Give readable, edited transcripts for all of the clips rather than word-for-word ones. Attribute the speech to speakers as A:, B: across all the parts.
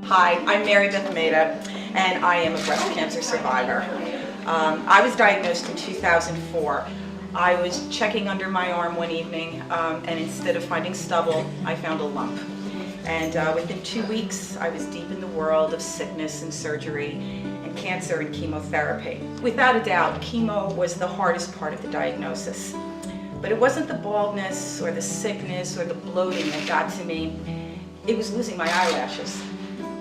A: Hi, I'm Mary Beth Maida, and I am a breast cancer survivor. I was diagnosed in 2004. I was checking under my arm one evening, and instead of finding stubble, I found a lump. And within 2 weeks, I was deep in the world of sickness and surgery and cancer and chemotherapy. Without a doubt, chemo was the hardest part of the diagnosis. But it wasn't the baldness or the sickness or the bloating that got to me. It was losing my eyelashes.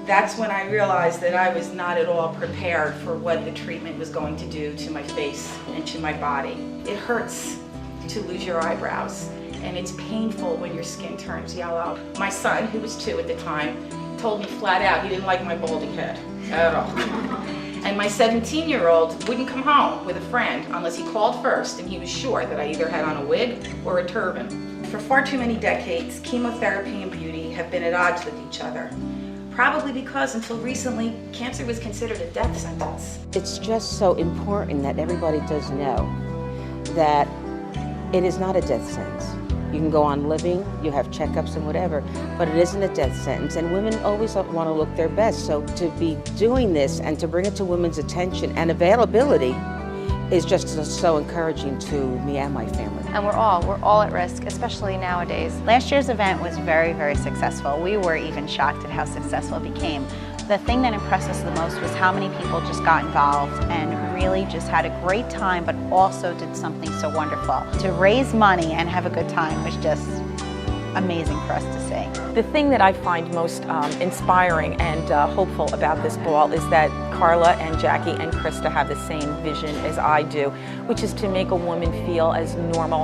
A: That's when I realized that I was not at all prepared for what the treatment was going to do to my face and to my body. It hurts to lose your eyebrows, and it's painful when your skin turns yellow. My son, who was 2 at the time, told me flat out he didn't like my balding head at all. And my 17-year-old wouldn't come home with a friend unless he called first and he was sure that I either had on a wig or a turban. For far too many decades, chemotherapy and beauty have been at odds with each other. Probably because until recently, cancer was considered a death sentence.
B: It's just so important that everybody does know that it is not a death sentence. You can go on living, you have checkups and whatever, but it isn't a death sentence, and women always want to look their best. So to be doing this and to bring it to women's attention and availability is just so encouraging to me and my family.
C: And we're all at risk, especially nowadays.
D: Last year's event was very, very successful. We were even shocked at how successful it became. The thing that impressed us the most was how many people just got involved and really just had a great time, but also did something so wonderful. To raise money and have a good time was just amazing for us to see.
E: The thing that I find most inspiring and hopeful about this ball is that Carla and Jackie and Krista have the same vision as I do, which is to make a woman feel as normal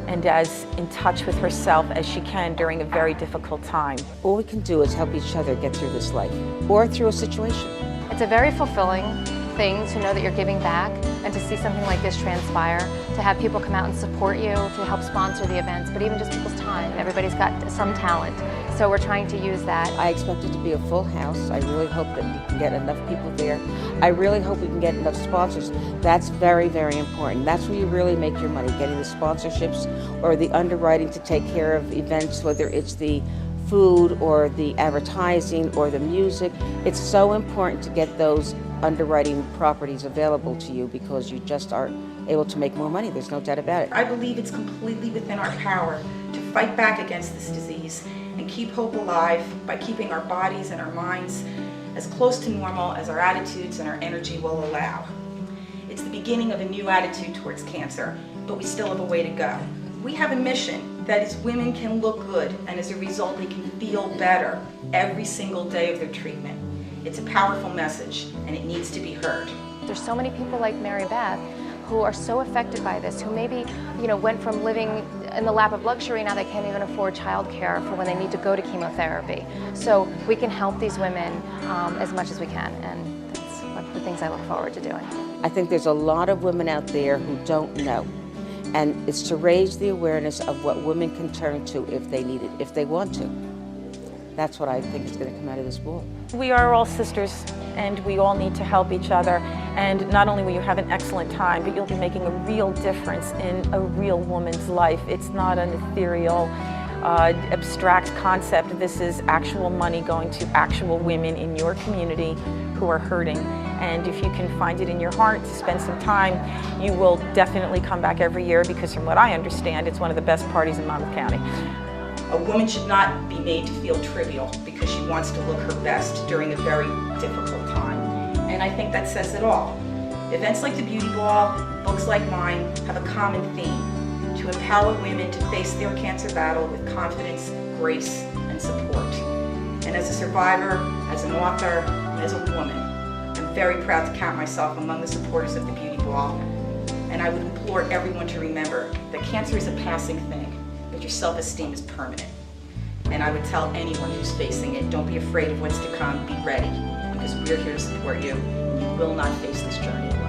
E: and as in touch with herself as she can during a very difficult time.
B: All we can do is help each other get through this life or through a situation.
C: It's a very fulfilling thing to know that you're giving back and to see something like this transpire, to have people come out and support you, to help sponsor the events, but even just people's time. Everybody's got some talent, so we're trying to use that.
B: I expect it to be a full house. I really hope that we can get enough people there. I really hope we can get enough sponsors. That's very, very important. That's where you really make your money, getting the sponsorships or the underwriting to take care of events, whether it's the food or the advertising or the music. It's so important to get those underwriting properties available to you because you just are able to make more money. There's no doubt about it.
A: I believe it's completely within our power to fight back against this disease and keep hope alive by keeping our bodies and our minds as close to normal as our attitudes and our energy will allow. It's the beginning of a new attitude towards cancer, but we still have a way to go. We have a mission that is women can look good, and as a result they can feel better every single day of their treatment. It's a powerful message, and it needs to be heard.
C: There's so many people like Mary Beth who are so affected by this, who maybe went from living in the lap of luxury, now they can't even afford childcare for when they need to go to chemotherapy. So we can help these women as much as we can, and that's one of the things I look forward to doing.
B: I think there's a lot of women out there who don't know, and it's to raise the awareness of what women can turn to if they need it, if they want to. That's what I think is going to come out of this ball.
E: We are all sisters, and we all need to help each other. And not only will you have an excellent time, but you'll be making a real difference in a real woman's life. It's not an ethereal, abstract concept. This is actual money going to actual women in your community who are hurting. And if you can find it in your heart to spend some time, you will definitely come back every year, because from what I understand, it's one of the best parties in Monmouth County.
A: A woman should not be made to feel trivial because she wants to look her best during a very difficult time. And I think that says it all. Events like the Beauty Ball, books like mine, have a common theme: to empower women to face their cancer battle with confidence, grace, and support. And as a survivor, as an author, and as a woman, I'm very proud to count myself among the supporters of the Beauty Ball. And I would implore everyone to remember that cancer is a passing thing, but your self-esteem is permanent. And I would tell anyone who's facing it, don't be afraid of what's to come, be ready, because we're here to support you, and you will not face this journey alone.